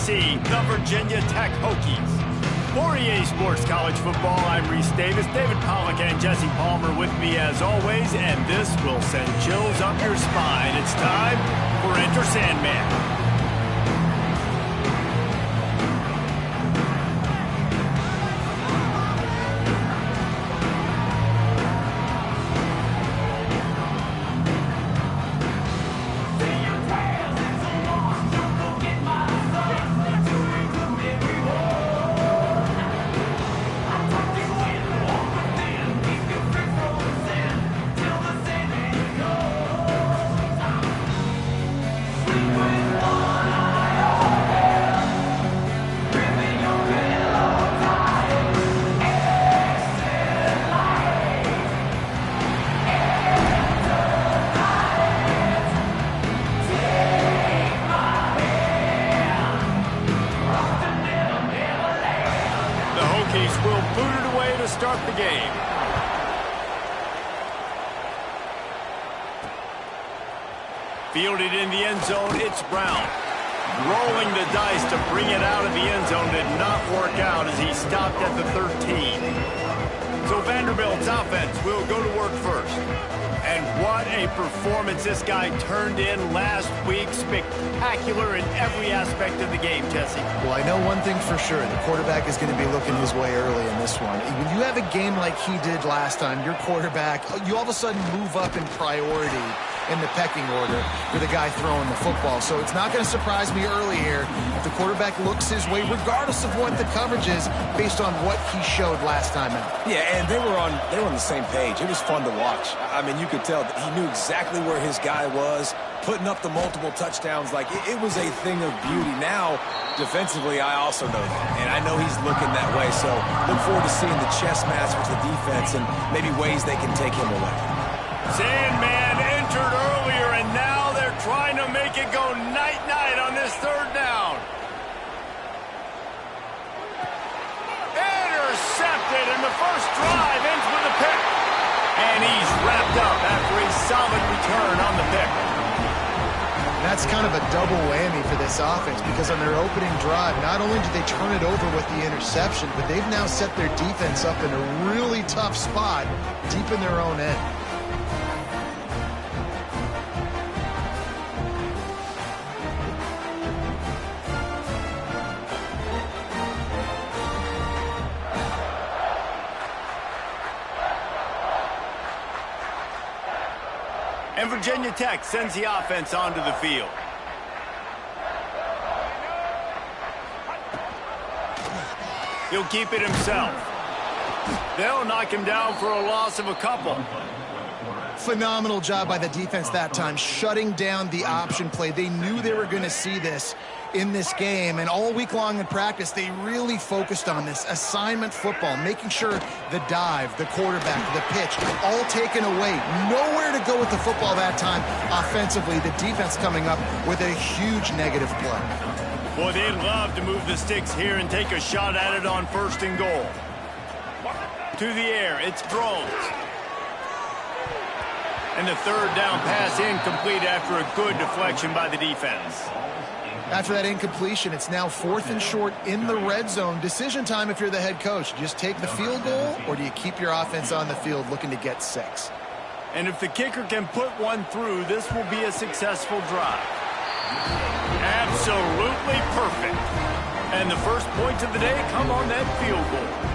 see the Virginia Tech Hokies. For EA Sports College Football, I'm Reese Davis, David Pollack, and Jesse Palmer with me as always, and this will send chills up your spine. It's time for Enter Sandman. Will boot it away to start the game. Fielded in the end zone, it's Brown. Rolling the dice to bring it out of the end zone did not work out as he stopped at the 13. So Vanderbilt's offense will go to work first. And what a performance this guy turned in last week. Spectacular in every aspect of the game, Jesse. Well, I know one thing for sure. The quarterback is going to be looking his way early in this one. When you have a game like he did last time, your quarterback, you all of a sudden move up in priority in the pecking order for the guy throwing the football. So it's not going to surprise me early here if the quarterback looks his way, regardless of what the coverage is, based on what he showed last time out. Yeah, and they were on the same page. It was fun to watch. I mean, you could tell that he knew exactly where his guy was, putting up the multiple touchdowns. Like, it was a thing of beauty. Now, defensively, I also know that, and I know he's looking that way. So look forward to seeing the chess match with the defense and maybe ways they can take him away. Sandman entered earlier, and now they're trying to make it go night-night on this third down. Intercepted, and the first drive ends with a pick. And he's wrapped up after a solid return on the pick. That's kind of a double whammy for this offense because on their opening drive, not only did they turn it over with the interception, but they've now set their defense up in a really tough spot deep in their own end. And Virginia Tech sends the offense onto the field. He'll keep it himself. They'll knock him down for a loss of a couple. Phenomenal job by the defense that time, shutting down the option play. They knew they were going to see this in this game, and all week long in practice, they really focused on this assignment football, making sure the dive, the quarterback, the pitch, all taken away. Nowhere to go with the football that time offensively. The defense coming up with a huge negative play. Boy, they'd love to move the sticks here and take a shot at it on 1st and goal. To the air, it's Drones. And the third down pass incomplete after a good deflection by the defense. After that incompletion, it's now 4th and short in the red zone. Decision time if you're the head coach. Just take the field goal, or do you keep your offense on the field looking to get 6? And if the kicker can put one through, this will be a successful drive. Absolutely perfect. And the first points of the day come on that field goal.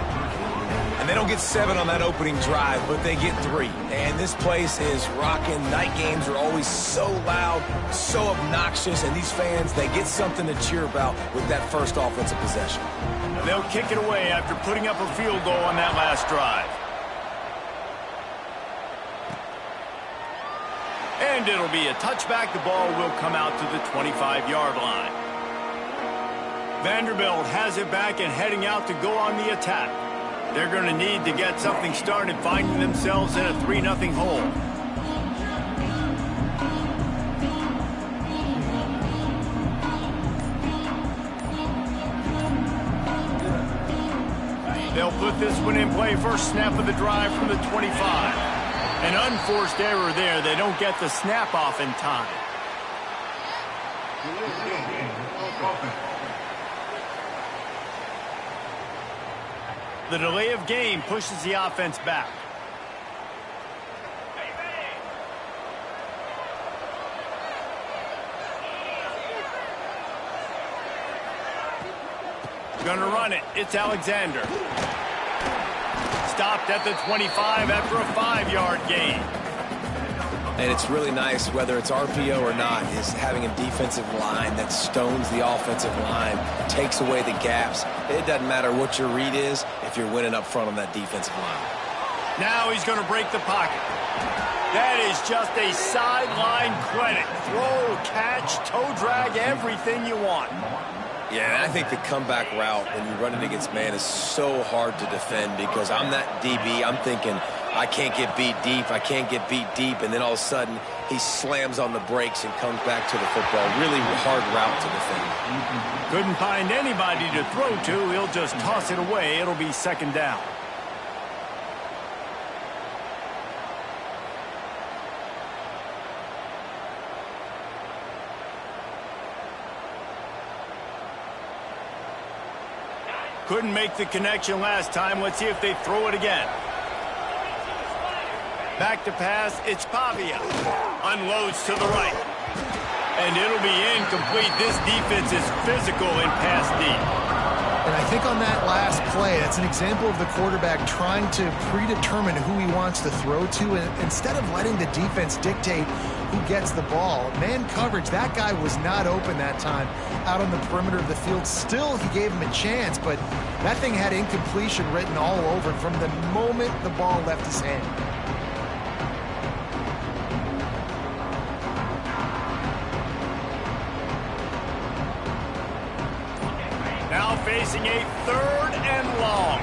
And they don't get 7 on that opening drive, but they get 3. And this place is rocking. Night games are always so loud, so obnoxious, and these fans, they get something to cheer about with that first offensive possession. They'll kick it away after putting up a field goal on that last drive. And it'll be a touchback. The ball will come out to the 25-yard line. Vanderbilt has it back and heading out to go on the attack. They're going to need to get something started, finding themselves in a 3-0 hole. They'll put this one in play. First snap of the drive from the 25. An unforced error there. They don't get the snap off in time. The delay of game pushes the offense back. Gonna run it. It's Alexander. Stopped at the 25 after a 5-yard gain. And it's really nice, whether it's RPO or not, is having a defensive line that stones the offensive line, takes away the gaps. It doesn't matter what your read is if you're winning up front on that defensive line. Now he's going to break the pocket. That is just a sideline clinic. Throw, catch, toe drag, everything you want. Yeah, and I think the comeback route when you're running against man is so hard to defend because I'm that DB. I'm thinking, I can't get beat deep. I can't get beat deep. And then all of a sudden, he slams on the brakes and comes back to the football. Really hard route to defend. Couldn't find anybody to throw to. He'll just toss it away. It'll be second down. Couldn't make the connection last time. Let's see if they throw it again. Back to pass. It's Pavia. Unloads to the right. And it'll be incomplete. This defense is physical in pass deep. And I think on that last play, that's an example of the quarterback trying to predetermine who he wants to throw to, and instead of letting the defense dictate who gets the ball. Man coverage, that guy was not open that time out on the perimeter of the field. Still, he gave him a chance, but that thing had incompletion written all over it from the moment the ball left his hand. Now facing a 3rd and long.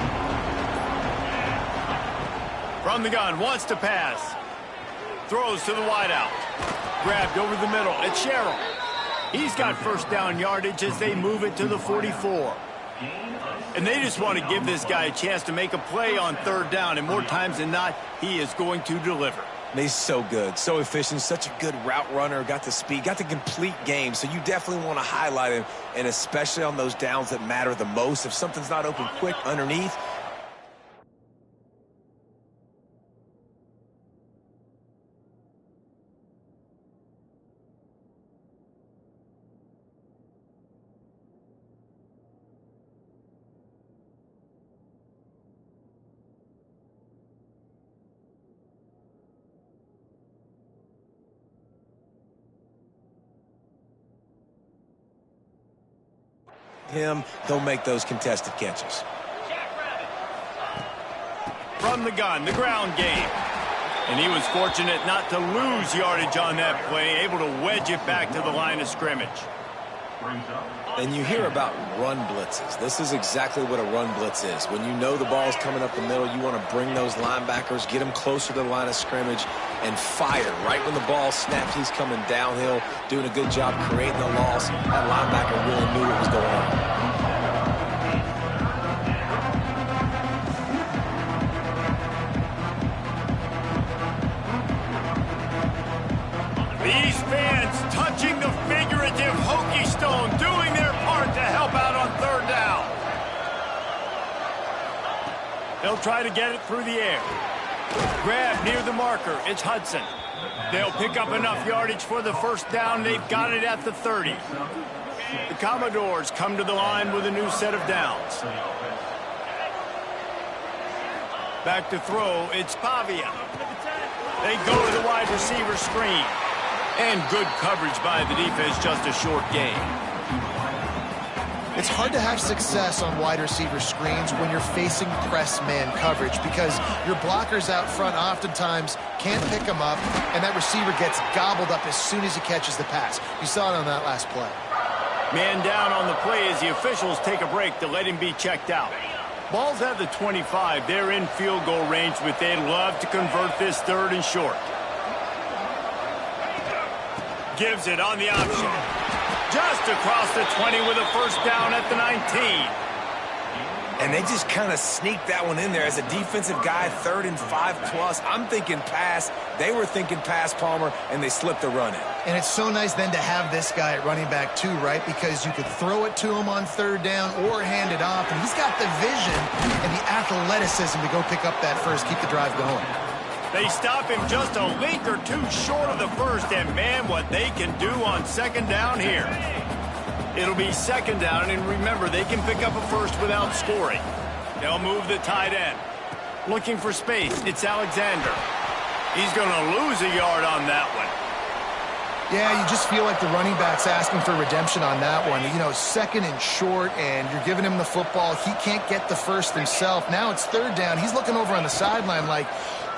From the gun, wants to pass. Throws to the wideout. Grabbed over the middle. It's Sherrill. He's got first down yardage as they move it to the 44. And they just want to give this guy a chance to make a play on 3rd down. And more times than not, he is going to deliver. He's so good, so efficient, such a good route runner, got the speed, got the complete game. So you definitely want to highlight him, and especially on those downs that matter the most. If something's not open quick underneath, he'll make those contested catches. From the gun, the ground game. And he was fortunate not to lose yardage on that play, able to wedge it back to the line of scrimmage. And you hear about run blitzes. This is exactly what a run blitz is. When you know the ball's coming up the middle, you want to bring those linebackers, get them closer to the line of scrimmage, and fire. Right when the ball snaps, he's coming downhill, doing a good job creating the loss. That linebacker really knew what was going on. These fans touching the figurative hokey stone, doing their part to help out on 3rd down. They'll try to get it through the air. Grab near the marker. It's Hudson. They'll pick up enough yardage for the first down. They've got it at the 30. The Commodores come to the line with a new set of downs. Back to throw. It's Pavia. They go to the wide receiver screen. And good coverage by the defense, just a short gain. It's hard to have success on wide receiver screens when you're facing press man coverage because your blockers out front oftentimes can't pick them up, and that receiver gets gobbled up as soon as he catches the pass. You saw it on that last play. Man down on the play as the officials take a break to let him be checked out. Ball's at the 25. They're in field goal range, but they'd love to convert this 3rd and short. Gives it on the option. Just across the 20 with a first down at the 19. And they just kind of sneaked that one in there. As a defensive guy, 3rd and 5+. I'm thinking pass. They were thinking pass, Palmer, and they slipped the run in. And it's so nice then to have this guy at running back too, right? Because you could throw it to him on 3rd down or hand it off. And he's got the vision and the athleticism to go pick up that first, keep the drive going. They stop him just a length or two short of the first, and man, what they can do on 2nd down here. It'll be 2nd down, and remember, they can pick up a first without scoring. They'll move the tight end. Looking for space, it's Alexander. He's going to lose a yard on that one. Yeah, you just feel like the running back's asking for redemption on that one. You know, 2nd and short, and you're giving him the football. He can't get the first himself. Now it's 3rd down. He's looking over on the sideline like,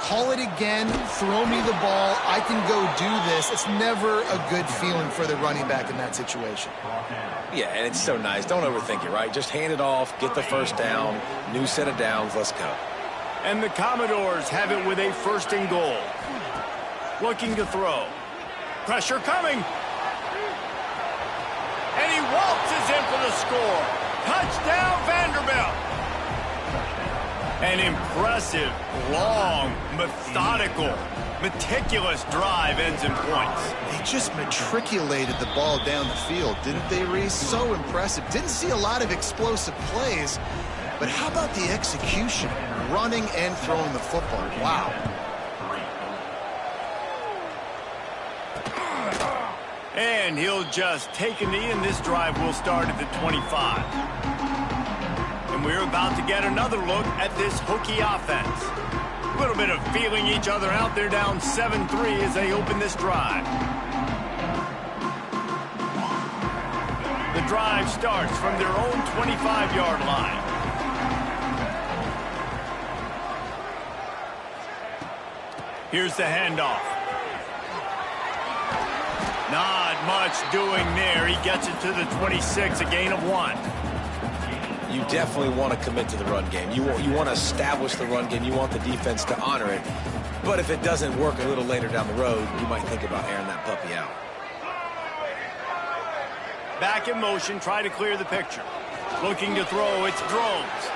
call it again, throw me the ball, I can go do this. It's never a good feeling for the running back in that situation. Yeah, and it's so nice. Don't overthink it, right? Just hand it off, get the first down, new set of downs, let's go. And the Commodores have it with a 1st and goal. Looking to throw. Pressure coming. And he waltzes in for the score. Touchdown, Vanderbilt. An impressive, long, methodical, meticulous drive ends in points. They just matriculated the ball down the field, didn't they, Reese? So impressive. Didn't see a lot of explosive plays, but how about the execution? Running and throwing the football. Wow. And he'll just take a knee, and this drive will start at the 25. And we're about to get another look at this Hokie offense. A little bit of feeling each other out. They're down 7-3 as they open this drive. The drive starts from their own 25-yard line. Here's the handoff. Not much doing there. He gets it to the 26, a gain of 1. You definitely want to commit to the run game. You want to establish the run game. You want the defense to honor it. But if it doesn't work a little later down the road, you might think about airing that puppy out. Back in motion, try to clear the picture. Looking to throw, it's Drones.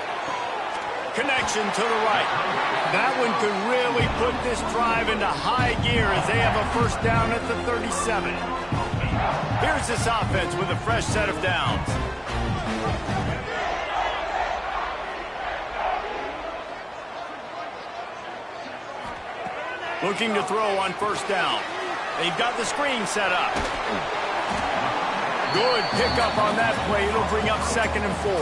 Connection to the right. That one could really put this drive into high gear as they have a 1st down at the 37. Here's this offense with a fresh set of downs. Looking to throw on 1st down. They've got the screen set up. Good pickup on that play. It'll bring up 2nd and 4.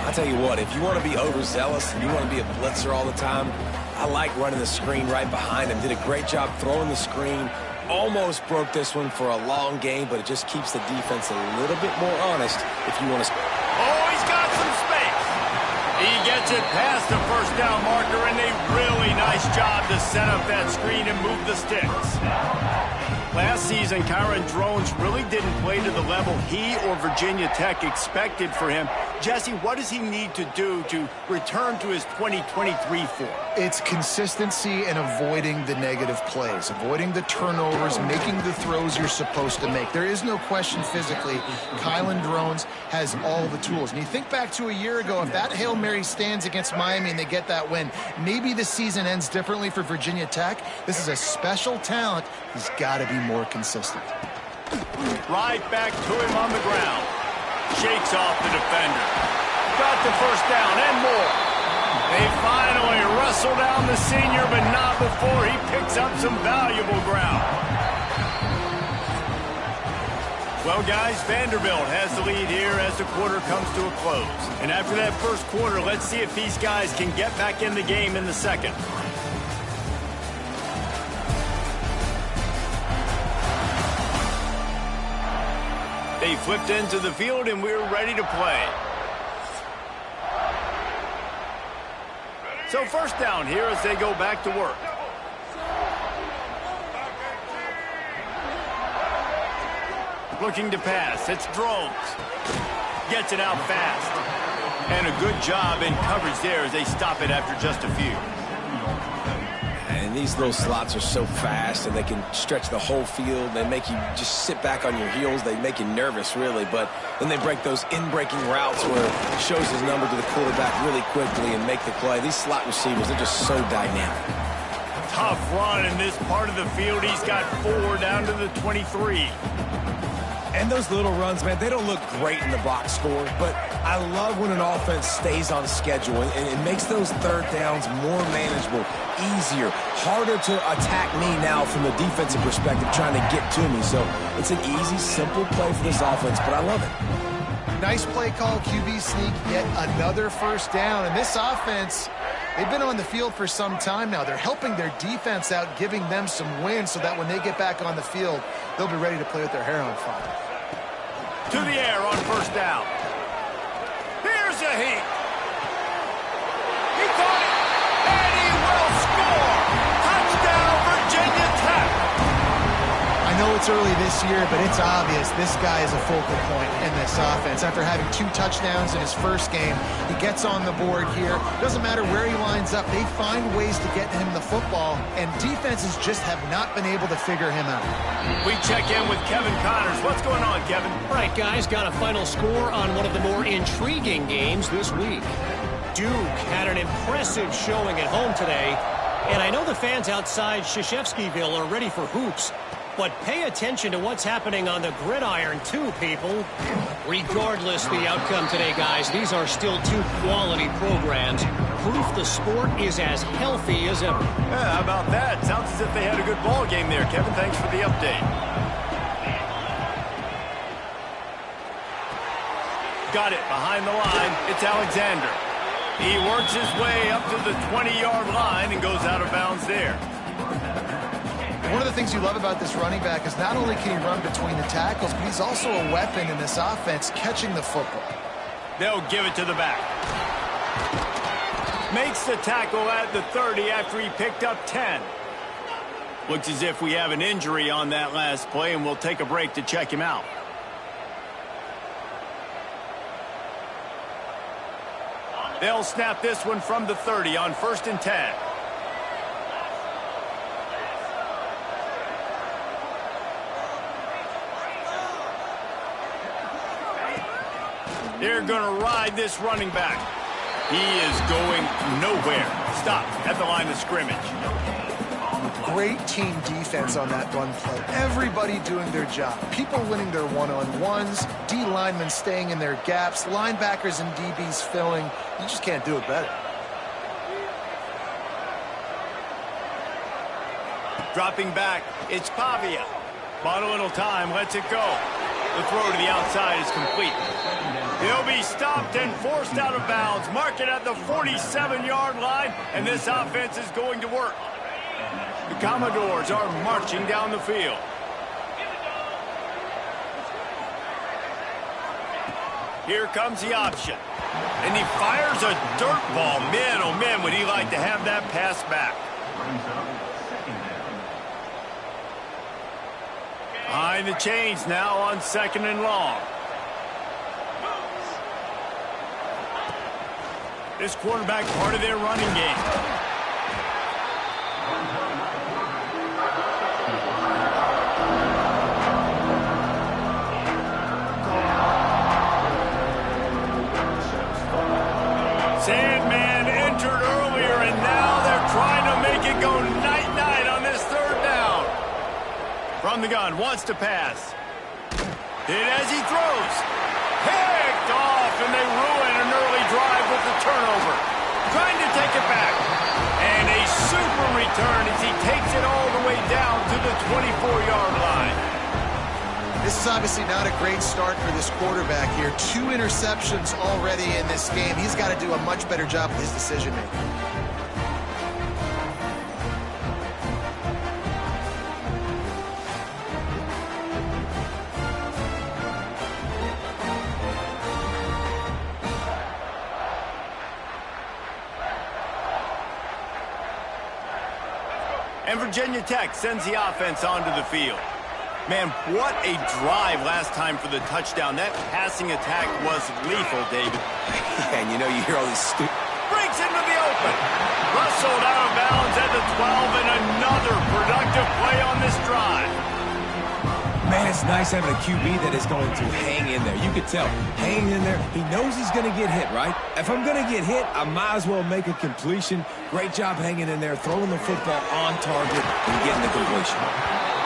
I'll tell you what, if you want to be overzealous and you want to be a blitzer all the time, I like running the screen right behind him. Did a great job throwing the screen. Almost broke this one for a long game, but it just keeps the defense a little bit more honest if you want to. Oh, he's got some space. He gets it past the 1st down marker, and a really nice job to set up that screen and move the sticks. Last season, Kyron Drones really didn't play to the level he or Virginia Tech expected for him. Jesse, what does he need to do to return to his 2023 form? It's consistency and avoiding the negative plays, avoiding the turnovers, making the throws you're supposed to make. There is no question physically, Kyron Drones has all the tools. And you think back to a year ago, if that Hail Mary stands against Miami and they get that win, maybe the season ends differently for Virginia Tech. This is a special talent. He's got to be more consistent. Right back to him on the ground. Shakes off the defender. Got the 1st down and more. They finally wrestle down the senior, but not before he picks up some valuable ground. Well, guys, Vanderbilt has the lead here as the quarter comes to a close. And after that 1st quarter, let's see if these guys can get back in the game in the 2nd. They flipped into the field, and we're ready to play. So 1st down here as they go back to work. Looking to pass. It's Drones. Gets it out fast. And a good job in coverage there as they stop it after just a few. And mean, these little slots are so fast, and they can stretch the whole field. They make you just sit back on your heels. They make you nervous, really. But then they break those in-breaking routes where he shows his number to the quarterback really quickly and make the play. These slot receivers, they're just so dynamic. Tough run in this part of the field. He's got 4 down to the 23. And those little runs, man, they don't look great in the box score, but I love when an offense stays on schedule and it makes those third downs more manageable, easier, harder to attack me now from the defensive perspective trying to get to me. So it's an easy, simple play for this offense, but I love it. Nice play call, QB sneak, yet another first down. And this offense, they've been on the field for some time now. They're helping their defense out, giving them some wins so that when they get back on the field, they'll be ready to play with their hair on fire. To the air on first down. Here's a heat. He caught it, and he will score. Touchdown, Virginia Tech. I know it's early this year, but it's obvious this guy is a focal point in this offense. After having 2 touchdowns in his first game, he gets on the board here. Doesn't matter where he lines up, they find ways to get him the football, and defenses just have not been able to figure him out. We check in with Kevin Connors. What's going on, Kevin? All right, guys, got a final score on one of the more intriguing games this week. Duke had an impressive showing at home today, and I know the fans outside Krzyzewskiville are ready for hoops. But pay attention to what's happening on the gridiron, too, people. Regardless the outcome today, guys, these are still 2 quality programs. Proof the sport is as healthy as ever. Yeah, how about that? Sounds as if they had a good ball game there, Kevin. Thanks for the update. Got it behind the line. It's Alexander. He works his way up to the 20-yard line and goes out of bounds there. One of the things you love about this running back is not only can he run between the tackles, but he's also a weapon in this offense catching the football. They'll give it to the back. Makes the tackle at the 30 after he picked up 10. Looks as if we have an injury on that last play, and we'll take a break to check him out. They'll snap this one from the 30 on 1st and 10. They're going to ride this running back. He is going nowhere. Stop at the line of scrimmage. Great team defense on that run play. Everybody doing their job. People winning their one-on-ones, D linemen staying in their gaps, linebackers and DBs filling. You just can't do it better. Dropping back, it's Pavia. Bought a little time, lets it go. The throw to the outside is complete. He'll be stopped and forced out of bounds. Mark it at the 47-yard line, and this offense is going to work. The Commodores are marching down the field. Here comes the option. And he fires a dirt ball. Man, oh man, would he like to have that pass back. Behind the chains now on 2nd and long. This quarterback part of their running game. Sandman entered earlier, and now they're trying to make it go night-night on this 3rd down. From the gun, wants to pass. Hit as he throws. Picked off, and they ruin an early drive with the turnover. Trying to take it back. And a super return as he takes it all the way down to the 24-yard line. This is obviously not a great start for this quarterback here. 2 interceptions already in this game. He's got to do a much better job with his decision-making. And Virginia Tech sends the offense onto the field. Man, what a drive last time for the touchdown. That passing attack was lethal, David. And you know, you hear all these breaks breaks into the open. Rustled out of bounds at the 12, and another productive play on this drive. Man, it's nice having a QB that is going to hang in there. You could tell, hanging in there, he knows he's going to get hit, right? If I'm going to get hit, I might as well make a completion. Great job hanging in there, throwing the football on target and getting the completion.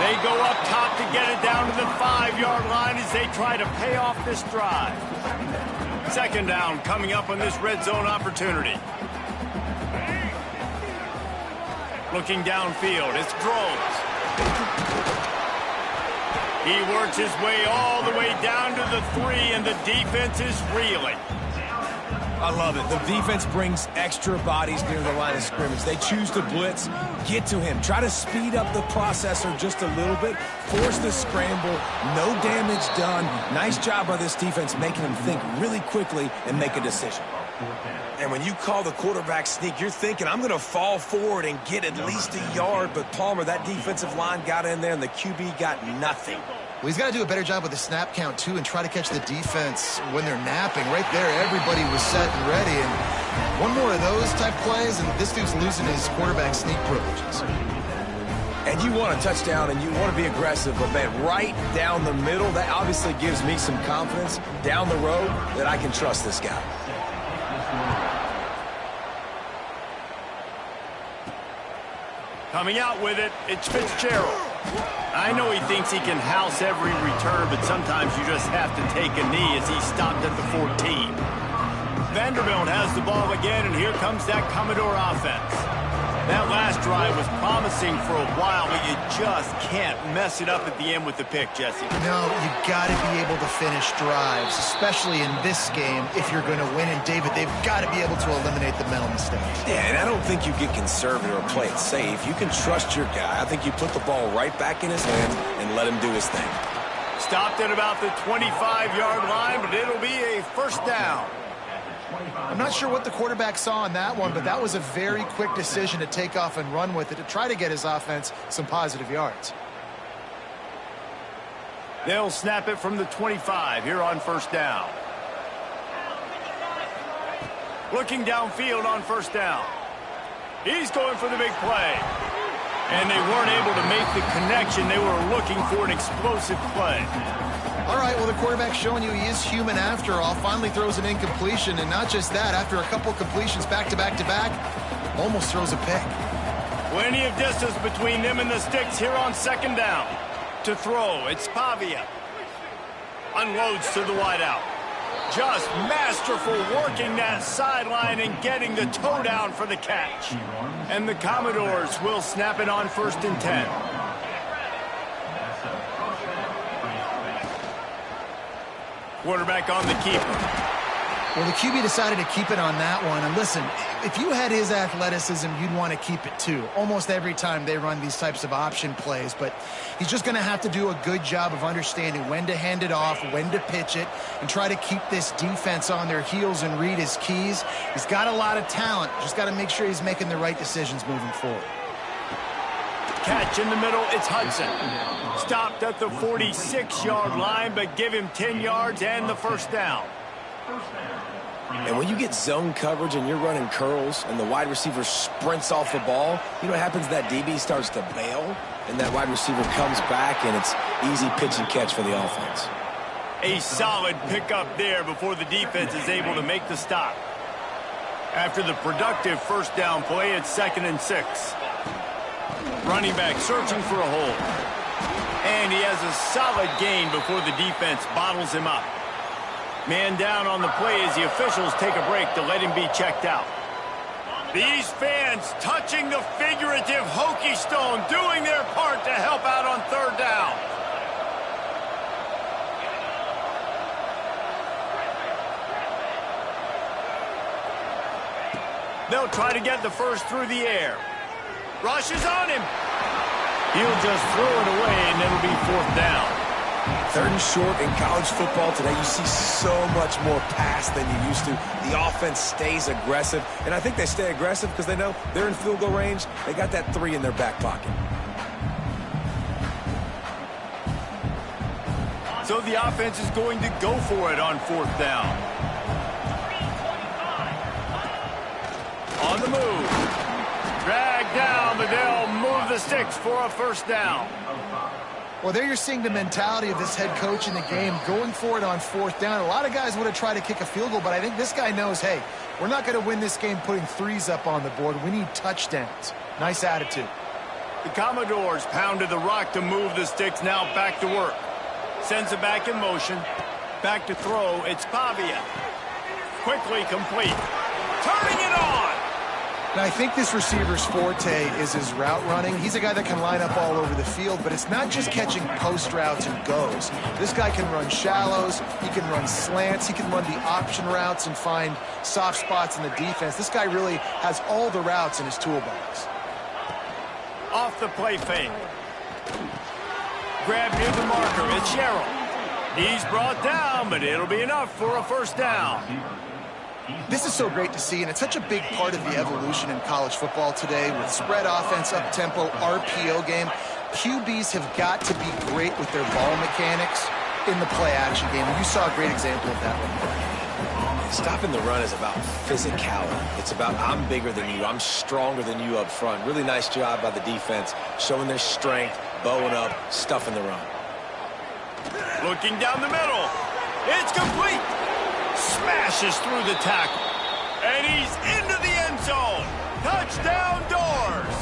They go up top to get it down to the 5-yard line as they try to pay off this drive. Second down coming up on this red zone opportunity. Looking downfield, it's Drones. He works his way all the way down to the 3, and the defense is reeling. I love it. The defense brings extra bodies near the line of scrimmage. They choose to blitz, get to him, try to speed up the processor just a little bit, force the scramble, no damage done. Nice job by this defense making him think really quickly and make a decision. And when you call the quarterback sneak, you're thinking, I'm going to fall forward and get at least a yard. But Palmer, that defensive line got in there, and the QB got nothing. Well, he's got to do a better job with the snap count, too, and try to catch the defense when they're napping. Right there, everybody was set and ready. And one more of those type plays, and this dude's losing his quarterback sneak privileges. And you want a touchdown, and you want to be aggressive, but, man, right down the middle, that obviously gives me some confidence down the road that I can trust this guy. Coming out with it, it's Fitzgerald. I know he thinks he can house every return, but sometimes you just have to take a knee as he stopped at the 14. Vanderbilt has the ball again, and here comes that Commodore offense. That last drive was promising for a while, but you just can't mess it up at the end with the pick, Jesse. No, you got to be able to finish drives, especially in this game if you're going to win. And, David, they've got to be able to eliminate the mental mistakes. Yeah, and I don't think you get conservative or play it safe. You can trust your guy. I think you put the ball right back in his hands and let him do his thing. Stopped at about the 25-yard line, but it'll be a first down. I'm not sure what the quarterback saw on that one, but that was a very quick decision to take off and run with it to try to get his offense some positive yards. They'll snap it from the 25 here on first down. Looking downfield on first down. He's going for the big play. And they weren't able to make the connection. They were looking for an explosive play. All right, well, the quarterback's showing you he is human after all. Finally throws an incompletion, and not just that, after a couple completions back-to-back-to-back, almost throws a pick. Plenty of distance between them and the sticks here on second down. To throw, it's Pavia. Unloads to the wideout. Just masterful working that sideline and getting the toe down for the catch. And the Commodores will snap it on 1st and 10. Quarterback on the keeper. Well, the QB decided to keep it on that one. And listen, if you had his athleticism, you'd want to keep it too. Almost every time they run these types of option plays. But he's just going to have to do a good job of understanding when to hand it off, when to pitch it, and try to keep this defense on their heels and read his keys. He's got a lot of talent. Just got to make sure he's making the right decisions moving forward. Catch in the middle, it's Hudson. Stopped at the 46-yard line, but give him 10 yards and the first down. And when you get zone coverage and you're running curls and the wide receiver sprints off the ball, you know what happens? That DB starts to bail, and that wide receiver comes back, and it's easy pitch and catch for the offense. A solid pickup there before the defense is able to make the stop. After the productive first down play, it's 2nd and 6. Running back searching for a hole. And he has a solid gain before the defense bottles him up. Man down on the play as the officials take a break to let him be checked out. These fans touching the figurative hokey stone, doing their part to help out on 3rd down. They'll try to get the first through the air. Rushes on him. He'll just throw it away, and it'll be 4th down. 3rd and short in college football today. You see so much more pass than you used to. The offense stays aggressive, and I think they stay aggressive because they know they're in field goal range. They got that 3 in their back pocket. So the offense is going to go for it on 4th down. On the move. Dragged down, but they'll move the sticks for a first down. Well, there you're seeing the mentality of this head coach in the game, going for it on fourth down. A lot of guys would have tried to kick a field goal, but I think this guy knows, hey, we're not going to win this game putting threes up on the board. We need touchdowns. Nice attitude. The Commodores pounded the rock to move the sticks. Now back to work. Sends it back in motion. Back to throw. It's Pavia. Quickly complete. Turning it on. Now, I think this receiver's forte is his route running. He's a guy that can line up all over the field, but it's not just catching post routes and goes. This guy can run shallows, he can run slants, he can run the option routes and find soft spots in the defense. This guy really has all the routes in his toolbox. Off the play fake. Grab near the marker. It's Sherrill. He's brought down, but it'll be enough for a first down. This is so great to see, and it's such a big part of the evolution in college football today with spread offense, up-tempo, RPO game. QBs have got to be great with their ball mechanics in the play-action game, and you saw a great example of that. Stopping the run is about physicality. It's about I'm bigger than you, I'm stronger than you up front. Really nice job by the defense, showing their strength, bowing up, stuffing the run. Looking down the middle. It's complete. Smashes through the tackle. And he's into the end zone. Touchdown Doors.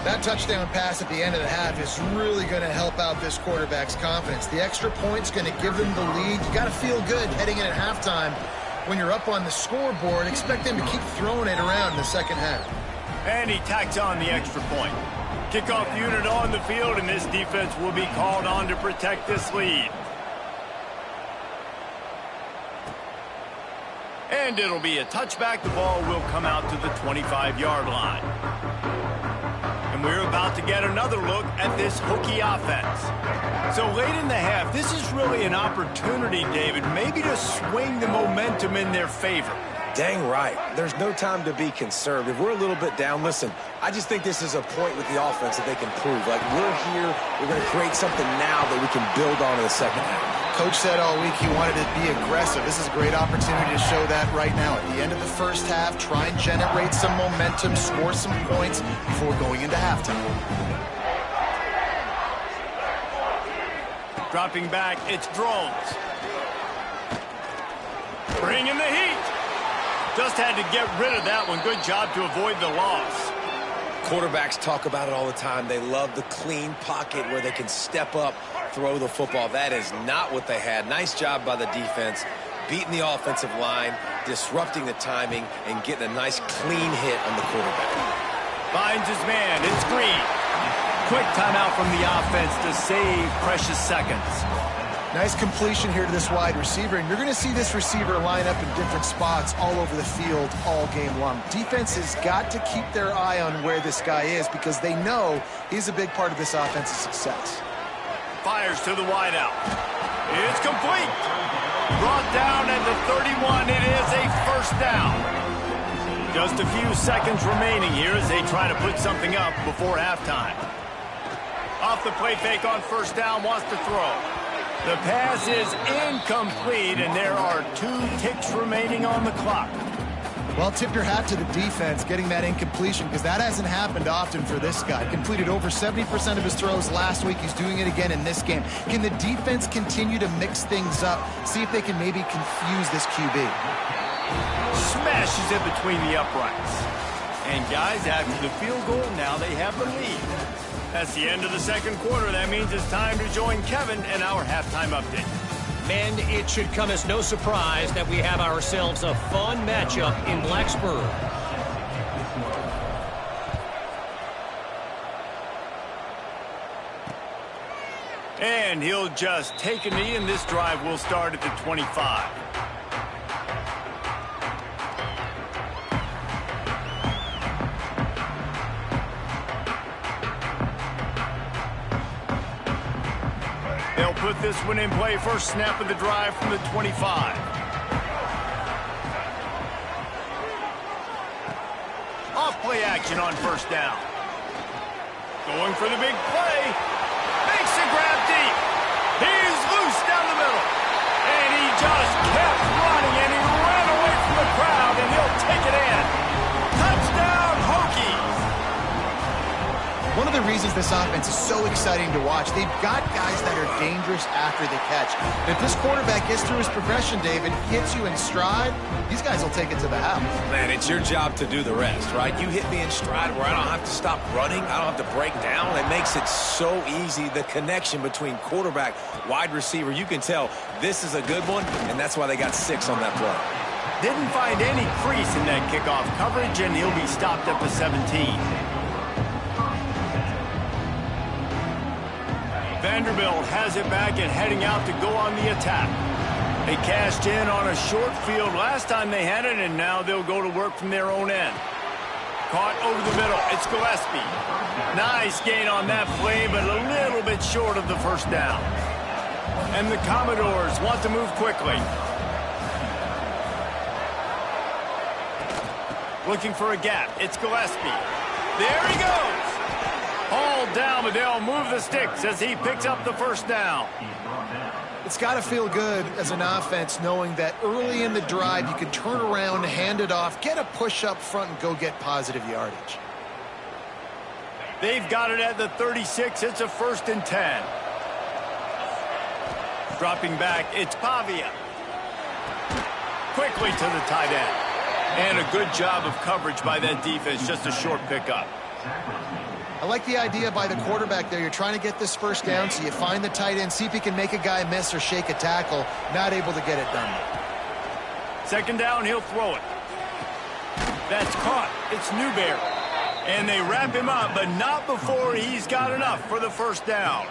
That touchdown pass at the end of the half is really going to help out this quarterback's confidence. The extra point's going to give them the lead. You got to feel good heading in at halftime. When you're up on the scoreboard, expect them to keep throwing it around in the second half. And he tacks on the extra point. Kickoff unit on the field, and this defense will be called on to protect this lead. And it'll be a touchback. The ball will come out to the 25-yard line. And we're about to get another look at this Hokie offense. So late in the half, this is really an opportunity, David, maybe to swing the momentum in their favor. Dang right. There's no time to be conservative. We're a little bit down. Listen, I just think this is a point with the offense that they can prove. Like, we're here, we're going to create something now that we can build on in the second half. Coach said all week he wanted to be aggressive. This is a great opportunity to show that right now. At the end of the first half, try and generate some momentum, score some points before going into halftime. Dropping back, it's Drones. Bringing the heat. Just had to get rid of that one. Good job to avoid the loss. Quarterbacks talk about it all the time. They love the clean pocket where they can step up, throw the football. That is not what they had. Nice job by the defense, beating the offensive line, disrupting the timing, and getting a nice clean hit on the quarterback. Finds his man. It's Green. Quick timeout from the offense to save precious seconds. Nice completion here to this wide receiver, and you're going to see this receiver line up in different spots all over the field all game long. Defense has got to keep their eye on where this guy is because they know he's a big part of this offense's success. Fires to the wideout. It's complete. Brought down at the 31. It is a first down. Just a few seconds remaining here as they try to put something up before halftime. Off the play fake on first down, wants to throw. The pass is incomplete, and there are 2 ticks remaining on the clock. Well, tip your hat to the defense getting that incompletion because that hasn't happened often for this guy. Completed over 70% of his throws last week. He's doing it again in this game. Can the defense continue to mix things up? See if they can maybe confuse this QB. Smashes it between the uprights. And guys, after the field goal, now they have the lead. That's the end of the second quarter. That means it's time to join Kevin and our halftime update. Men, it should come as no surprise that we have ourselves a fun matchup in Blacksburg. And he'll just take a knee, and this drive will start at the 25. They'll put this one in play. First snap of the drive from the 25. Off play action on first down. Going for the big play. Makes a grab deep. He's loose down the middle. And he just kept running, and he ran away from the crowd, and he'll take it in. of the reasons this offense is so exciting to watch. They've got guys that are dangerous after the catch. And if this quarterback gets through his progression, David, hits you in stride, these guys will take it to the house. Man, it's your job to do the rest, right? You hit me in stride where I don't have to stop running. I don't have to break down. It makes it so easy. The connection between quarterback, wide receiver, you can tell this is a good one, and that's why they got 6 on that play. Didn't find any crease in that kickoff coverage, and he'll be stopped at the 17. Vanderbilt has it back and heading out to go on the attack. They cashed in on a short field last time they had it, and now they'll go to work from their own end. Caught over the middle. It's Gillespie. Nice gain on that play, but a little bit short of the first down. And the Commodores want to move quickly. Looking for a gap. It's Gillespie. There he goes. Hauled down, but they'll move the sticks as he picks up the first down. It's got to feel good as an offense knowing that early in the drive you can turn around, hand it off, get a push up front, and go get positive yardage. They've got it at the 36. It's a 1st and 10. Dropping back, it's Pavia. Quickly to the tight end. And a good job of coverage by that defense, just a short pickup. I like the idea by the quarterback there. You're trying to get this first down, so you find the tight end, see if he can make a guy miss or shake a tackle. Not able to get it done. 2nd down, he'll throw it. That's caught. It's Newberry. And they wrap him up, but not before he's got enough for the first down.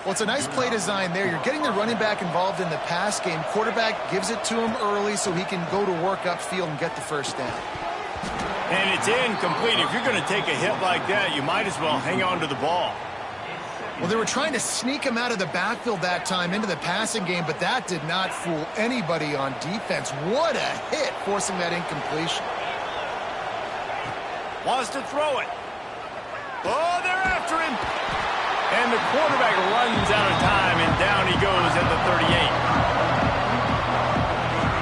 Well, it's a nice play design there. You're getting the running back involved in the pass game. Quarterback gives it to him early so he can go to work upfield and get the first down. And it's incomplete. If you're going to take a hit like that, you might as well hang on to the ball. Well, they were trying to sneak him out of the backfield that time into the passing game, but that did not fool anybody on defense. What a hit, forcing that incompletion. Wants to throw it. Oh, they're after him. And the quarterback runs out of time, and down he goes at the 38.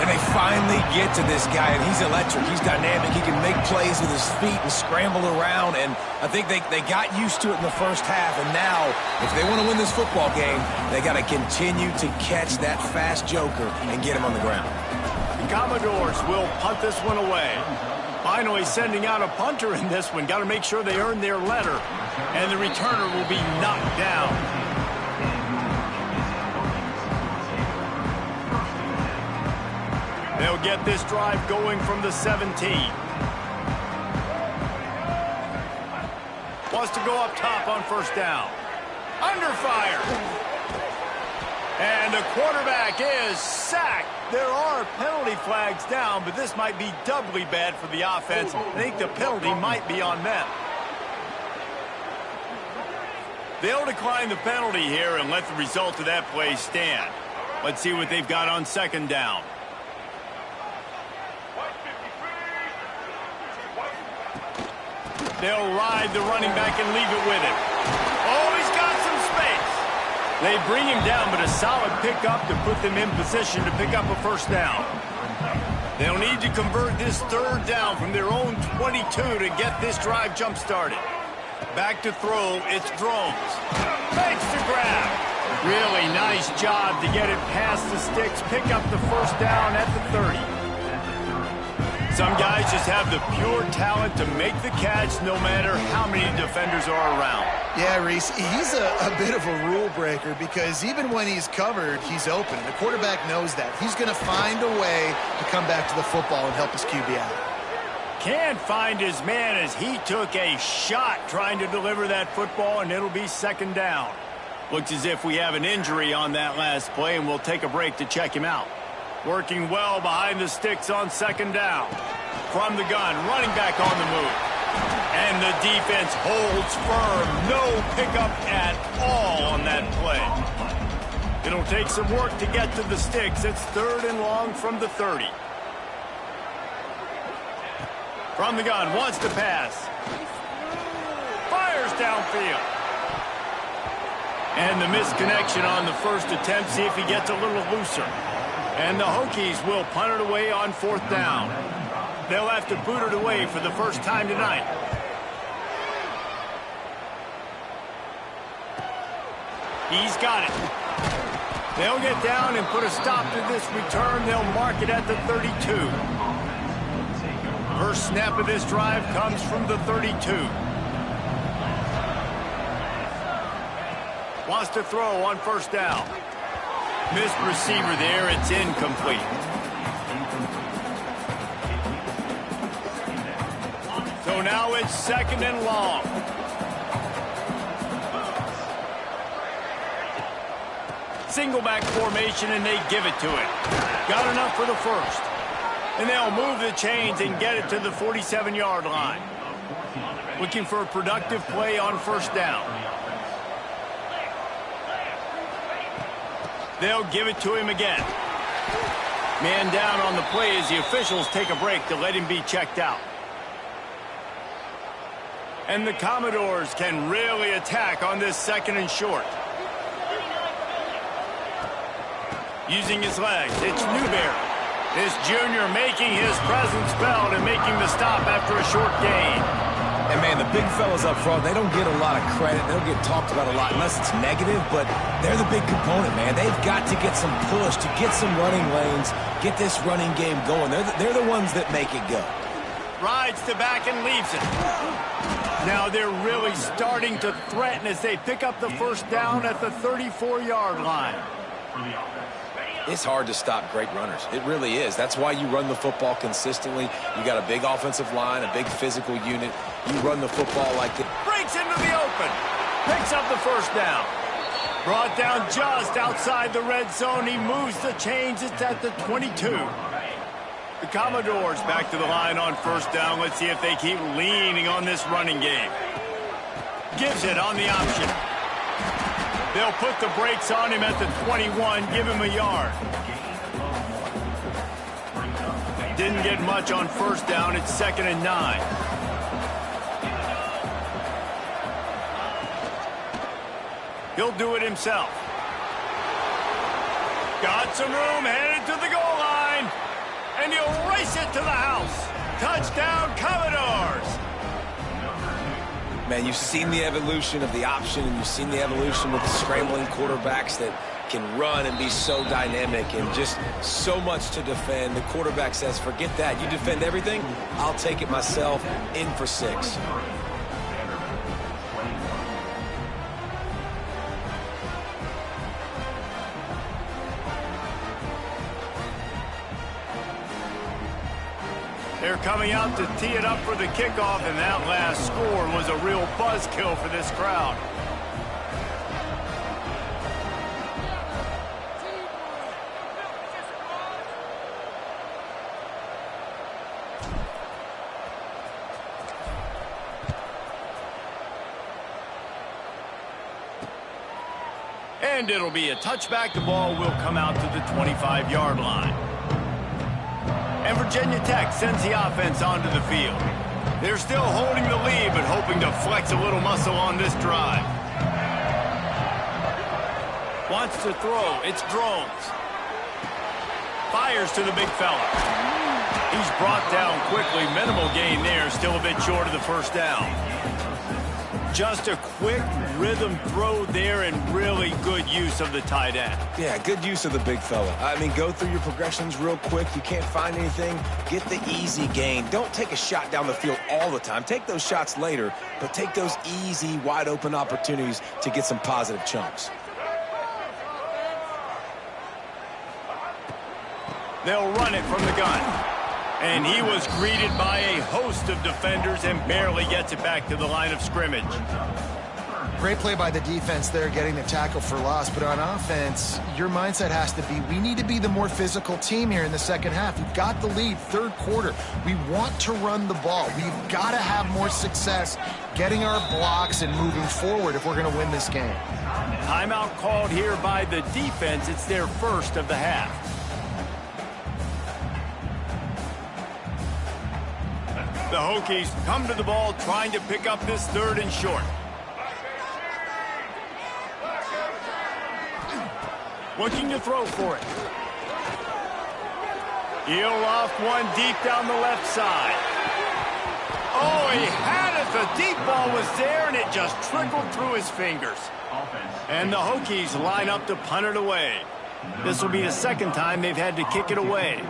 And they finally get to this guy, and he's electric. He's dynamic. He can make plays with his feet and scramble around. And I think they got used to it in the first half. And now, if they want to win this football game, they got to continue to catch that fast joker and get him on the ground. The Commodores will punt this one away. Finally sending out a punter in this one. Got to make sure they earn their letter. And the returner will be knocked down. They'll get this drive going from the 17. Wants to go up top on 1st down. Under fire. And the quarterback is sacked. There are penalty flags down, but this might be doubly bad for the offense. I think the penalty might be on them. They'll decline the penalty here and let the result of that play stand. Let's see what they've got on 2nd down. They'll ride the running back and leave it with him. Oh, he's got some space. They bring him down, but a solid pickup to put them in position to pick up a 1st down. They'll need to convert this 3rd down from their own 22 to get this drive jump-started. Back to throw, it's Drones. Makes the grab. Really nice job to get it past the sticks, pick up the 1st down at the 30. Some guys just have the pure talent to make the catch no matter how many defenders are around. Yeah, Reese, he's a bit of a rule breaker because even when he's covered, he's open. The quarterback knows that. He's going to find a way to come back to the football and help his QB out. Can't find his man as he took a shot trying to deliver that football, and it'll be 2nd down. Looks as if we have an injury on that last play, and we'll take a break to check him out. Working well behind the sticks on 2nd down. From the gun, running back on the move. And the defense holds firm. No pickup at all on that play. It'll take some work to get to the sticks. It's 3rd and long from the 30. From the gun, wants to pass. Fires downfield. And the misconnection on the first attempt. See if he gets a little looser. And the Hokies will punt it away on 4th down. They'll have to boot it away for the first time tonight. He's got it. They'll get down and put a stop to this return. They'll mark it at the 32. First snap of this drive comes from the 32. Wants to throw on first down. Missed receiver there. It's incomplete. So now it's second and long. Single back formation, and they give it to it. Got enough for the first. And they'll move the chains and get it to the 47-yard line. Looking for a productive play on first down. They'll give it to him again. Man down on the play as the officials take a break to let him be checked out. And the Commodores can really attack on this second and short. Using his legs, it's Newberry. This junior making his presence felt and making the stop after a short gain. And, man, the big fellas up front, they don't get a lot of credit. They don't get talked about a lot unless it's negative, but they're the big component, man. They've got to get some push, to get some running lanes, get this running game going. They're the ones that make it go. Rides to back and leaves it. Now they're really starting to threaten as they pick up the first down at the 34-yard line. It's hard to stop great runners. It really is. That's why you run the football consistently. You got a big offensive line, a big physical unit. You run the football like this. Breaks into the open. Picks up the first down. Brought down just outside the red zone. He moves the chains. It's at the 22. The Commodores back to the line on first down. Let's see if they keep leaning on this running game. Gives it on the option. They'll put the brakes on him at the 21, give him a yard. Didn't get much on first down. It's 2nd and 9. He'll do it himself. Got some room, headed to the goal line. And he'll race it to the house. Touchdown, Commodores. Man, you've seen the evolution of the option, and you've seen the evolution with the scrambling quarterbacks that can run and be so dynamic and just so much to defend. The quarterback says, forget that. You defend everything, I'll take it myself. In for 6. They're coming out to tee it up for the kickoff, and that last score was a real buzzkill for this crowd. And it'll be a touchback. The ball will come out to the 25-yard line. And Virginia Tech sends the offense onto the field. They're still holding the lead, but hoping to flex a little muscle on this drive. Wants to throw. It's Drones. Fires to the big fella. He's brought down quickly. Minimal gain there. Still a bit short of the first down. Just a quick rhythm throw there and really good use of the tight end. Yeah, good use of the big fella. I mean, go through your progressions real quick. You can't find anything, get the easy gain. Don't take a shot down the field all the time. Take those shots later, but take those easy, wide-open opportunities to get some positive chunks. They'll run it from the gun. And he was greeted by a host of defenders and barely gets it back to the line of scrimmage. Great play by the defense there, getting the tackle for loss. But on offense, your mindset has to be, we need to be the more physical team here in the second half. We've got the lead, third quarter. We want to run the ball. We've got to have more success getting our blocks and moving forward if we're going to win this game. Timeout called here by the defense. It's their first of the half. The Hokies come to the ball trying to pick up this 3rd and short. Looking to throw for it. He'll loft one deep down the left side. Oh, he had it. The deep ball was there, and it just trickled through his fingers. And the Hokies line up to punt it away. This will be the second time they've had to kick it away.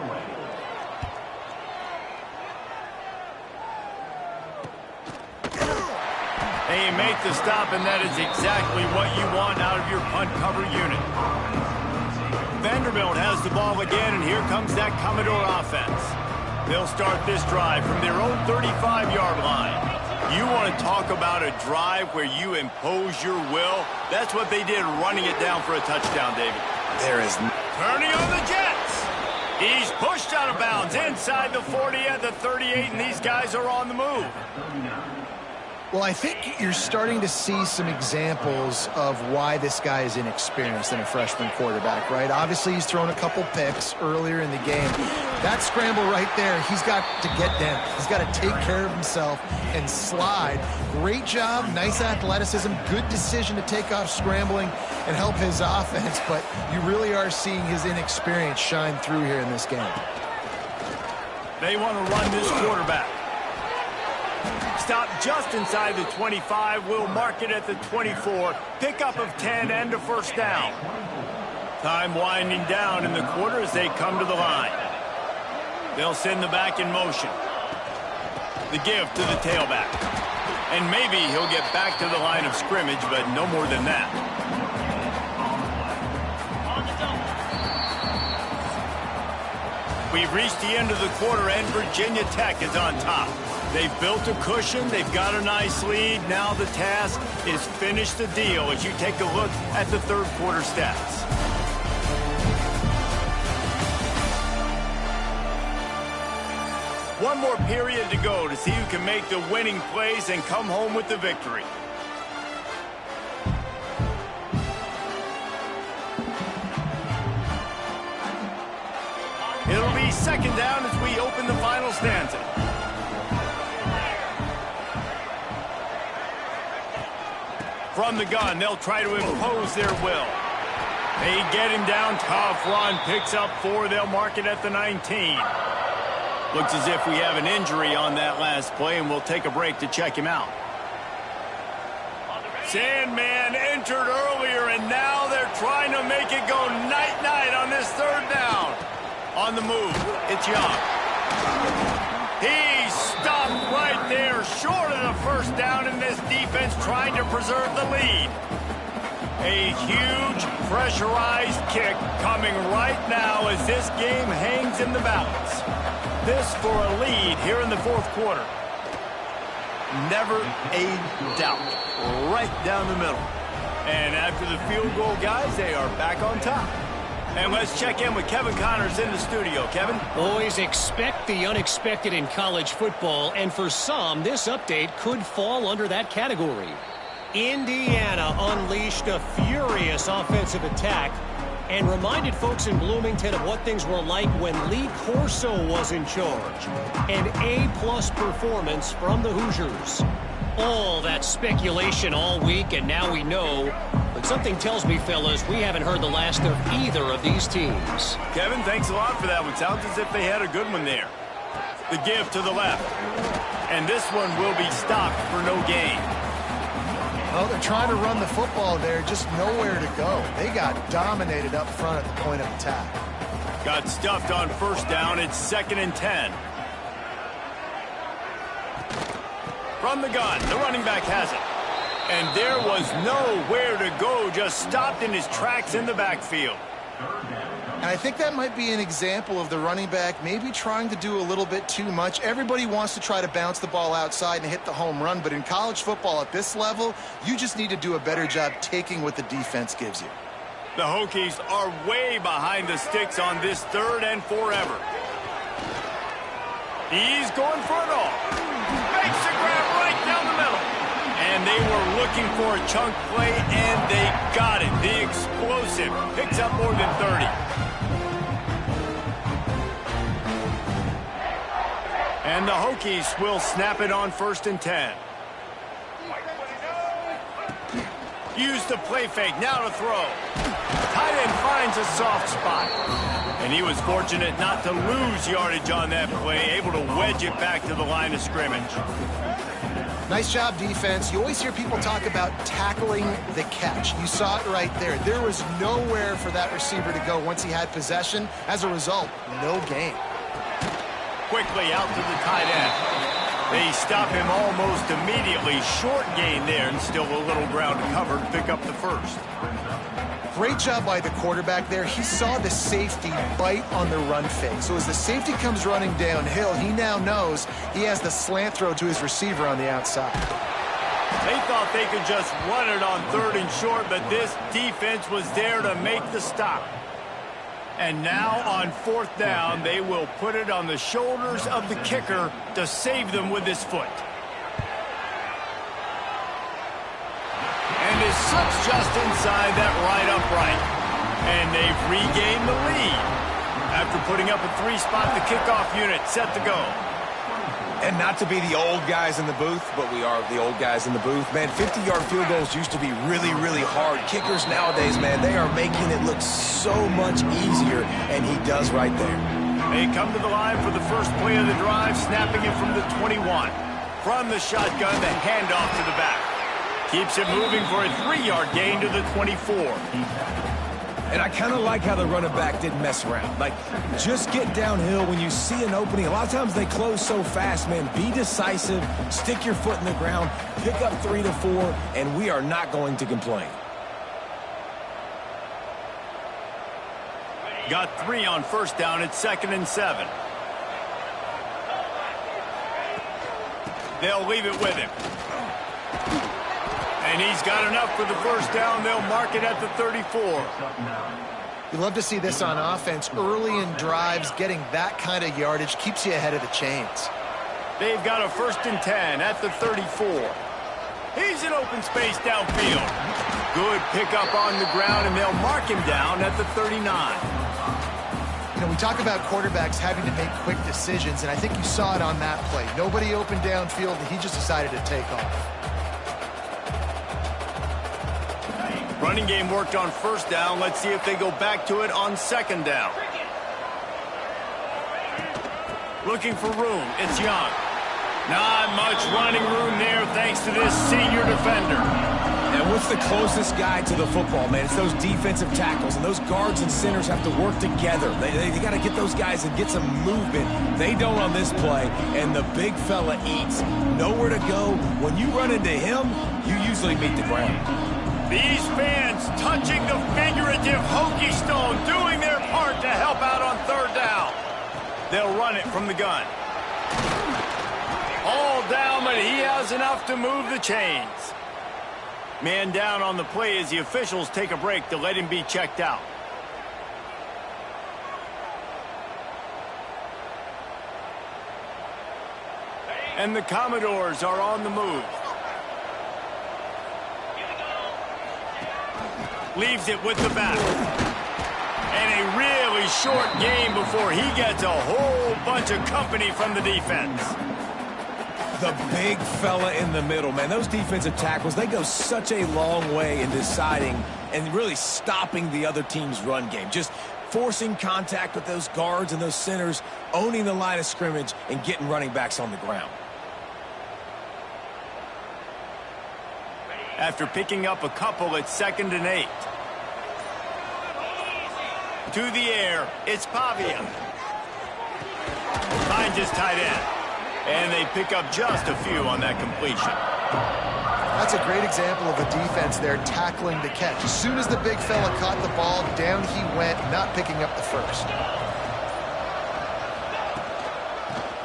They make the stop, and that is exactly what you want out of your punt cover unit. Vanderbilt has the ball again, and here comes that Commodore offense. They'll start this drive from their own 35-yard line. You want to talk about a drive where you impose your will? That's what they did, running it down for a touchdown, David. There is... Turning on the Jets. He's pushed out of bounds inside the 40 at the 38, and these guys are on the move. Well, I think you're starting to see some examples of why this guy is inexperienced in a freshman quarterback, right? Obviously, he's thrown a couple picks earlier in the game. That scramble right there, he's got to get down. He's got to take care of himself and slide. Great job, nice athleticism, good decision to take off scrambling and help his offense, but you really are seeing his inexperience shine through here in this game. They want to run this quarterback. Stop just inside the 25. We'll mark it at the 24. Pickup of 10 and a first down. Time winding down in the quarter as they come to the line. They'll send the back in motion. The give to the tailback. And maybe he'll get back to the line of scrimmage, but no more than that. We've reached the end of the quarter, and Virginia Tech is on top. They've built a cushion. They've got a nice lead. Now the task is finish the deal as you take a look at the third quarter stats. One more period to go to see who can make the winning plays and come home with the victory. It'll be second down as we open the final stanza. From the gun, they'll try to impose their will. They get him down, tough run, picks up 4, they'll mark it at the 19. Looks as if we have an injury on that last play, and we'll take a break to check him out. Sandman entered earlier, and now they're trying to make it go night-night on this third down. On the move, it's Young. He stopped right there, short of the first down, in this defense trying to preserve the lead. A huge pressurized kick coming right now as this game hangs in the balance. This for a lead here in the fourth quarter. Never a doubt. Right down the middle. And after the field goal, guys, they are back on top. And let's check in with Kevin Connors in the studio. Kevin? Always expect the unexpected in college football, and for some, this update could fall under that category. Indiana unleashed a furious offensive attack and reminded folks in Bloomington of what things were like when Lee Corso was in charge. An A-plus performance from the Hoosiers. All that speculation all week, and now we know. But something tells me, fellas, we haven't heard the last of either of these teams. Kevin, thanks a lot for that one. Sounds as if they had a good one there. The give to the left. And this one will be stopped for no gain. Well, they're trying to run the football there, just nowhere to go. They got dominated up front at the point of attack. Got stuffed on first down. It's 2nd and 10. From the gun, the running back has it. And there was nowhere to go, just stopped in his tracks in the backfield. And I think that might be an example of the running back maybe trying to do a little bit too much. Everybody wants to try to bounce the ball outside and hit the home run, but in college football at this level, you just need to do a better job taking what the defense gives you. The Hokies are way behind the sticks on this 3rd and forever. He's going for it all. Makes the grab right down the middle. And they were looking for a chunk play, and they got it. The explosive picks up more than 30. And the Hokies will snap it on 1st and 10. Use the play fake, now to throw. Tight end finds a soft spot. And he was fortunate not to lose yardage on that play, able to wedge it back to the line of scrimmage. Nice job, defense. You always hear people talk about tackling the catch. You saw it right there. There was nowhere for that receiver to go once he had possession. As a result, no gain. Quickly out to the tight end. They stop him almost immediately. Short gain there, and still a little ground to cover to pick up the first. Great job by the quarterback there. He saw the safety bite on the run fake. So as the safety comes running downhill, he now knows he has the slant throw to his receiver on the outside. They thought they could just run it on 3rd and short, but this defense was there to make the stop. And now on 4th down, they will put it on the shoulders of the kicker to save them with his foot. And it slips just inside that right upright. And they've regained the lead after putting up a 3-spot. The kickoff unit set to go. And not to be the old guys in the booth, but we are the old guys in the booth. Man, 50-yard field goals used to be really, really hard. Kickers nowadays, man, they are making it look so much easier, and he does right there. They come to the line for the first play of the drive, snapping it from the 21. From the shotgun, the handoff to the back. Keeps it moving for a 3-yard gain to the 24. And I kind of like how the running back didn't mess around. Like, just get downhill when you see an opening. A lot of times they close so fast, man. Be decisive, stick your foot in the ground, pick up 3 to 4, and we are not going to complain. Got 3 on 1st down. It's 2nd and 7. They'll leave it with him. And he's got enough for the 1st down. They'll mark it at the 34. You love to see this on offense. Early in drives, getting that kind of yardage keeps you ahead of the chains. They've got a 1st and 10 at the 34. He's in open space downfield. Good pickup on the ground, and they'll mark him down at the 39. You know, we talk about quarterbacks having to make quick decisions, and I think you saw it on that play. Nobody open downfield, and he just decided to take off. Running game worked on 1st down. Let's see if they go back to it on 2nd down. Looking for room. It's Young. Not much running room there thanks to this senior defender. And what's the closest guy to the football, man? It's those defensive tackles, and those guards and centers have to work together. They got to get those guys and get some movement. They don't on this play, and the big fella eats. Nowhere to go. When you run into him, you usually meet the ground. These fans touching the figurative hokey stone, doing their part to help out on 3rd down. They'll run it from the gun. All down, but he has enough to move the chains. Man down on the play as the officials take a break to let him be checked out. And the Commodores are on the move. Leaves it with the back. And a really short game before he gets a whole bunch of company from the defense. The big fella in the middle, man. Those defensive tackles, they go such a long way in deciding and really stopping the other team's run game. Just forcing contact with those guards and those centers, owning the line of scrimmage, and getting running backs on the ground. After picking up a couple, it's 2nd and 8. To the air, it's Pavia. Finds his tight end. And they pick up just a few on that completion. That's a great example of a defense there tackling the catch. As soon as the big fella caught the ball, down he went, not picking up the first.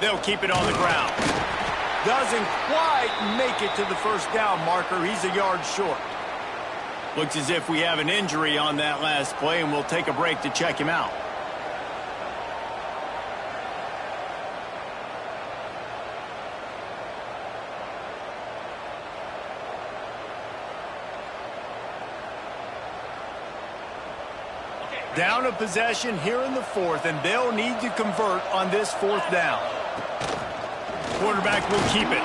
They'll keep it on the ground. Doesn't quite make it to the 1st down marker. He's a yard short. Looks as if we have an injury on that last play, and we'll take a break to check him out. Down a possession here in the 4th, and they'll need to convert on this 4th down. Quarterback will keep it.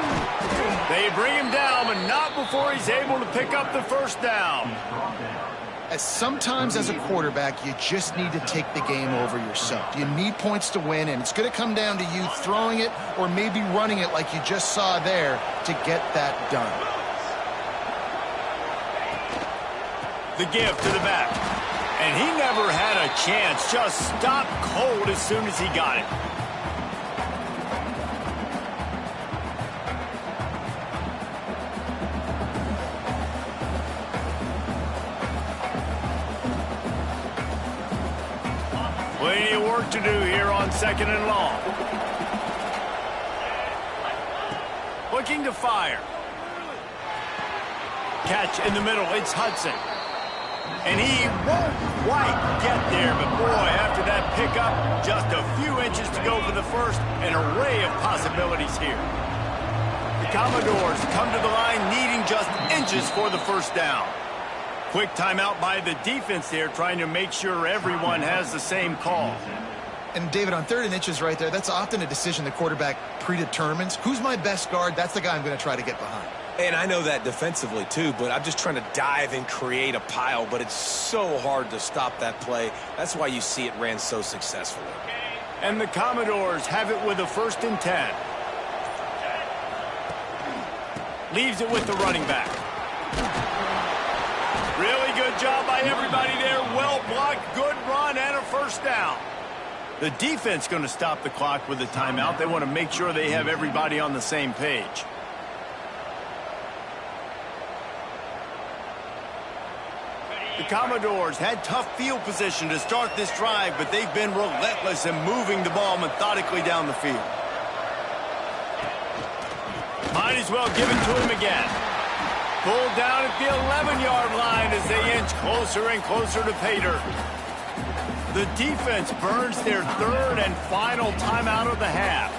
They bring him down, but not before he's able to pick up the 1st down. Sometimes as a quarterback, you just need to take the game over yourself. You need points to win, and it's going to come down to you throwing it or maybe running it like you just saw there to get that done. The give to the back. And he never had a chance. Just stopped cold as soon as he got it. Plenty of work to do here on 2nd and long. Looking to fire. Catch in the middle. It's Hudson. And he won't quite get there, but boy, after that pickup, just a few inches to go for the first. An array of possibilities here. The Commodores come to the line needing just inches for the first down. Quick timeout by the defense there, trying to make sure everyone has the same call. And David, on 3rd and inches right there, that's often a decision the quarterback predetermines. Who's my best guard? That's the guy I'm going to try to get behind. And I know that defensively, too, but I'm just trying to dive and create a pile, but it's so hard to stop that play. That's why you see it ran so successfully. And the Commodores have it with a 1st and 10. Leaves it with the running back. Really good job by everybody there. Well blocked, good run, and a first down. The defense going to stop the clock with a timeout. They want to make sure they have everybody on the same page. The Commodores had tough field position to start this drive, but they've been relentless in moving the ball methodically down the field. Might as well give it to him again. Pulled down at the 11-yard line as they inch closer and closer to pay dirt. The defense burns their 3rd and final timeout of the half.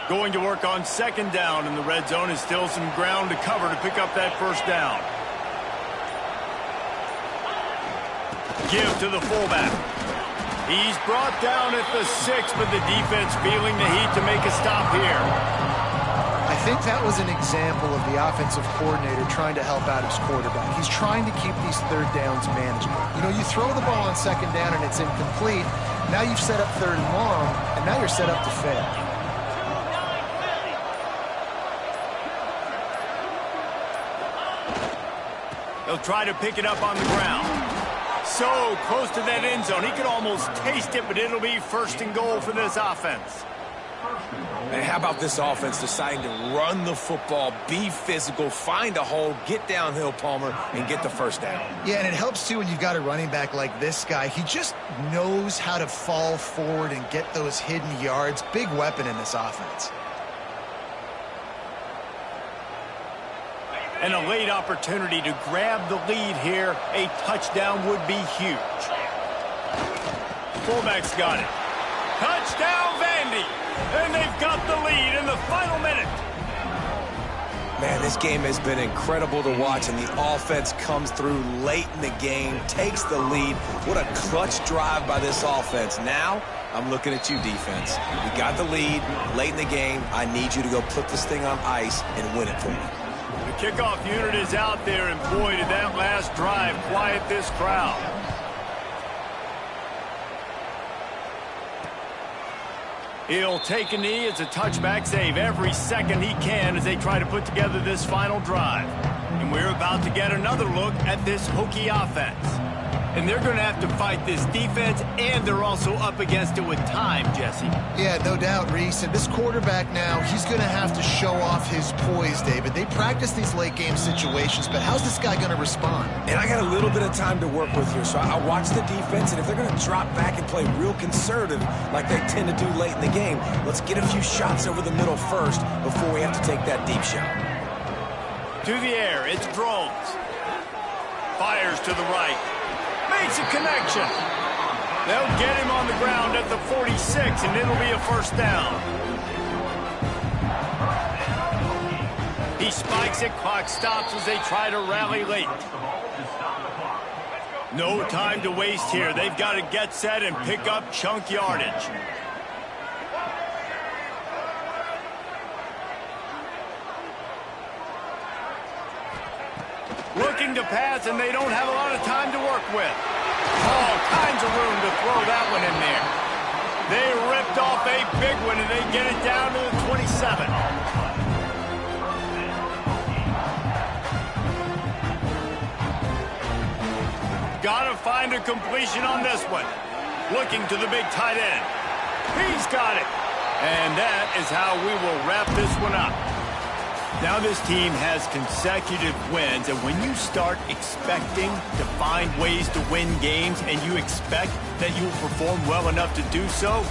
Going to work on 2nd down, and the red zone is still some ground to cover to pick up that first down. Give to the fullback. He's brought down at the 6, but the defense feeling the heat to make a stop here. I think that was an example of the offensive coordinator trying to help out his quarterback. He's trying to keep these 3rd downs manageable. You know, you throw the ball on 2nd down and it's incomplete. Now you've set up 3rd and long, and now you're set up to fail. They'll try to pick it up on the ground. So close to that end zone. He could almost taste it, but it'll be 1st and goal for this offense. And how about this offense deciding to run the football, be physical, find a hole, get downhill, Palmer, and get the first down. Yeah, and it helps, too, when you've got a running back like this guy. He just knows how to fall forward and get those hidden yards. Big weapon in this offense. And a late opportunity to grab the lead here. A touchdown would be huge. Fullback's got it. Touchdown, Vandy! And they've got the lead in the final minute. Man, this game has been incredible to watch, and the offense comes through late in the game, takes the lead. What a clutch drive by this offense. Now, I'm looking at you, defense. We got the lead late in the game. I need you to go put this thing on ice and win it for me. The kickoff unit is out there, and boy, did that last drive quiet this crowd. He'll take a knee. It's a touchback save every second he can as they try to put together this final drive. And we're about to get another look at this Hokie offense. And they're going to have to fight this defense, and they're also up against it with time, Jesse. Yeah, no doubt, Reese. And this quarterback now, he's going to have to show off his poise, David. They practice these late-game situations, but how's this guy going to respond? And I got a little bit of time to work with here, so I'll watch the defense, and if they're going to drop back and play real conservative like they tend to do late in the game, let's get a few shots over the middle first before we have to take that deep shot. To the air, it's Drones. Fires to the right. Makes a connection. They'll get him on the ground at the 46, and it'll be a first down. He spikes it, clock stops as they try to rally late. No time to waste here. They've got to get set and pick up chunk yardage. Looking to pass, and they don't have a lot of time to work with. All kinds of room to throw that one in there. They ripped off a big one, and they get it down to the 27. Gotta find a completion on this one. Looking to the big tight end. He's got it. And that is how we will wrap this one up. Now this team has consecutive wins, and when you start expecting to find ways to win games and you expect that you will perform well enough to do so,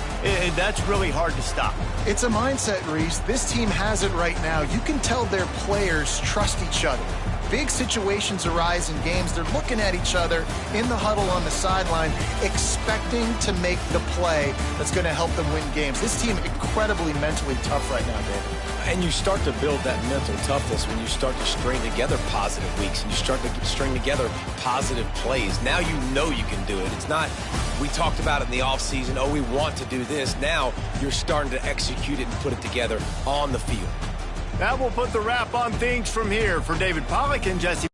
that's really hard to stop. It's a mindset, Reese. This team has it right now. You can tell their players trust each other. Big situations arise in games. They're looking at each other in the huddle on the sideline, expecting to make the play that's going to help them win games. This team incredibly mentally tough right now, David. And you start to build that mental toughness when you start to string together positive weeks and you start to string together positive plays. Now you know you can do it. It's not, we talked about it in the offseason, oh, we want to do this. Now you're starting to execute it and put it together on the field. That will put the wrap on things from here. For David Pollack and Jesse